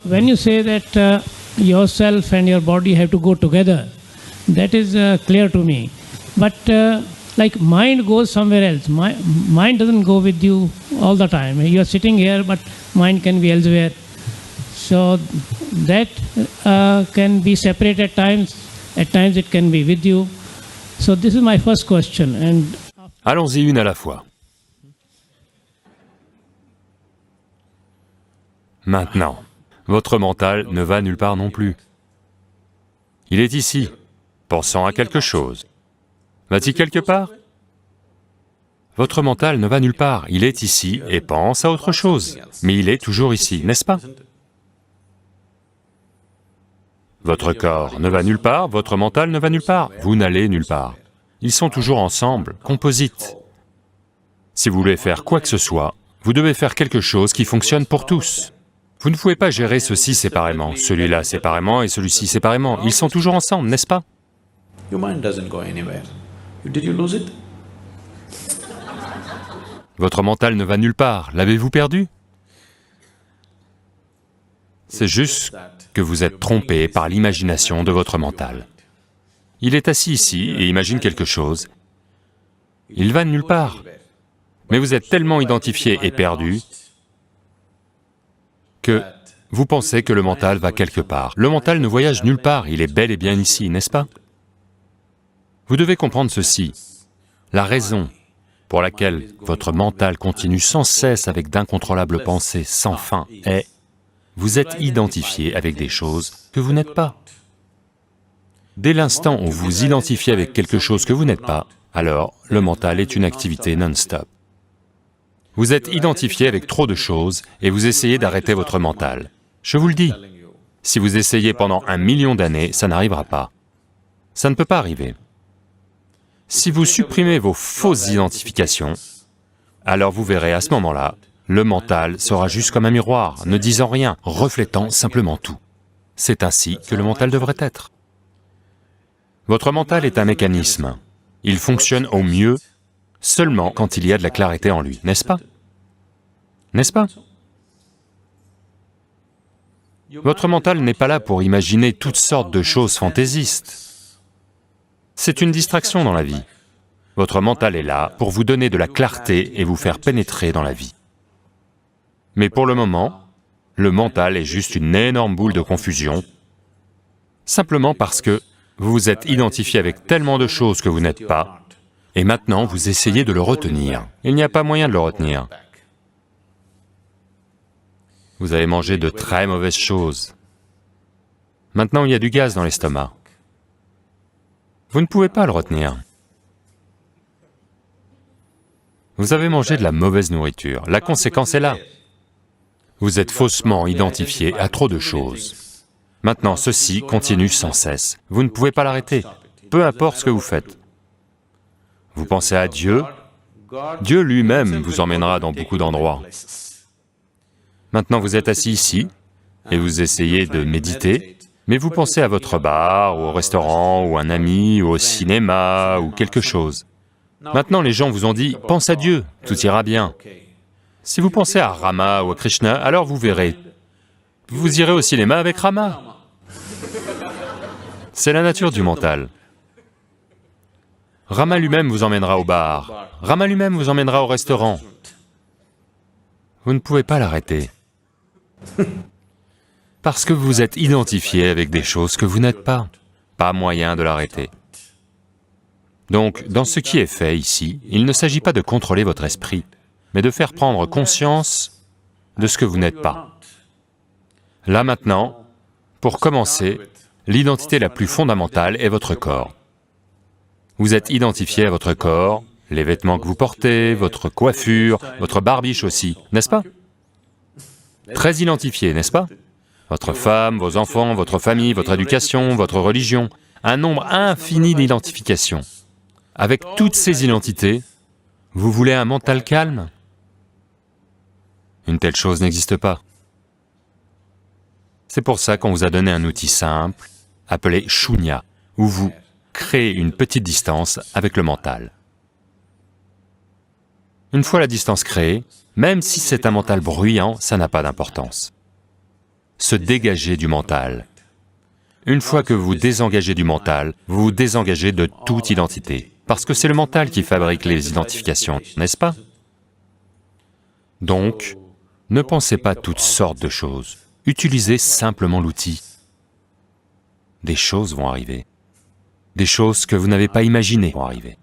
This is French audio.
When you say that yourself and your body have to go together, that is clear to me. But like mind goes somewhere else. Mind doesn't go with you all the time. You are sitting here, but mind can be elsewhere. So that can be separate at times. At times it can be with you. So this is my first question. And Allons-y une à la fois. Maintenant, votre mental ne va nulle part non plus. Il est ici, pensant à quelque chose. Va-t-il quelque part? Votre mental ne va nulle part, il est ici et pense à autre chose, mais il est toujours ici, n'est-ce pas? Votre corps ne va nulle part, votre mental ne va nulle part, vous n'allez nulle part. Ils sont toujours ensemble, composites. Si vous voulez faire quoi que ce soit, vous devez faire quelque chose qui fonctionne pour tous. Vous ne pouvez pas gérer ceci séparément, celui-là séparément et celui-ci séparément, ils sont toujours ensemble, n'est-ce pas? Your mind doesn't go anywhere. Did you lose it? Votre mental ne va nulle part, l'avez-vous perdu? C'est juste que vous êtes trompé par l'imagination de votre mental. Il est assis ici et imagine quelque chose. Il va nulle part. Mais vous êtes tellement identifié et perdu que vous pensez que le mental va quelque part. Le mental ne voyage nulle part, il est bel et bien ici, n'est-ce pas? Vous devez comprendre ceci. La raison pour laquelle votre mental continue sans cesse avec d'incontrôlables pensées sans fin est: vous êtes identifié avec des choses que vous n'êtes pas. Dès l'instant où vous identifiez avec quelque chose que vous n'êtes pas, alors le mental est une activité non-stop. Vous êtes identifié avec trop de choses et vous essayez d'arrêter votre mental. Je vous le dis, si vous essayez pendant 1 million d'années, ça n'arrivera pas. Ça ne peut pas arriver. Si vous supprimez vos fausses identifications, alors vous verrez à ce moment-là, le mental sera juste comme un miroir, ne disant rien, reflétant simplement tout. C'est ainsi que le mental devrait être. Votre mental est un mécanisme. Il fonctionne au mieux seulement quand il y a de la clarté en lui, n'est-ce pas? N'est-ce pas? Votre mental n'est pas là pour imaginer toutes sortes de choses fantaisistes. C'est une distraction dans la vie. Votre mental est là pour vous donner de la clarté et vous faire pénétrer dans la vie. Mais pour le moment, le mental est juste une énorme boule de confusion, simplement parce que vous vous êtes identifié avec tellement de choses que vous n'êtes pas, et maintenant vous essayez de le retenir. Il n'y a pas moyen de le retenir. Vous avez mangé de très mauvaises choses. Maintenant il y a du gaz dans l'estomac. Vous ne pouvez pas le retenir. Vous avez mangé de la mauvaise nourriture, la conséquence est là. Vous êtes faussement identifié à trop de choses. Maintenant, ceci continue sans cesse. Vous ne pouvez pas l'arrêter, peu importe ce que vous faites. Vous pensez à Dieu, Dieu lui-même vous emmènera dans beaucoup d'endroits. Maintenant, vous êtes assis ici, et vous essayez de méditer, mais vous pensez à votre bar, ou au restaurant, ou un ami, ou au cinéma, ou quelque chose. Maintenant, les gens vous ont dit, pense à Dieu, tout ira bien. Si vous pensez à Rama ou à Krishna, alors vous verrez, vous irez au cinéma avec Rama. C'est la nature du mental. Rama lui-même vous emmènera au bar, Rama lui-même vous emmènera au restaurant. Vous ne pouvez pas l'arrêter. Parce que vous êtes identifié avec des choses que vous n'êtes pas. Pas moyen de l'arrêter. Donc, dans ce qui est fait ici, il ne s'agit pas de contrôler votre esprit, mais de faire prendre conscience de ce que vous n'êtes pas. Là maintenant, pour commencer, l'identité la plus fondamentale est votre corps. Vous êtes identifié à votre corps, les vêtements que vous portez, votre coiffure, votre barbiche aussi, n'est-ce pas? Très identifié, n'est-ce pas? Votre femme, vos enfants, votre famille, votre éducation, votre religion, un nombre infini d'identifications. Avec toutes ces identités, vous voulez un mental calme? Une telle chose n'existe pas. C'est pour ça qu'on vous a donné un outil simple, appelé Shunya, où vous créez une petite distance avec le mental. Une fois la distance créée, même si c'est un mental bruyant, ça n'a pas d'importance. se dégager du mental. Une fois que vous vous désengagez du mental, vous vous désengagez de toute identité, parce que c'est le mental qui fabrique les identifications, n'est-ce pas? Donc, ne pensez pas toutes sortes de choses, utilisez simplement l'outil. Des choses vont arriver. Des choses que vous n'avez pas imaginées vont arriver.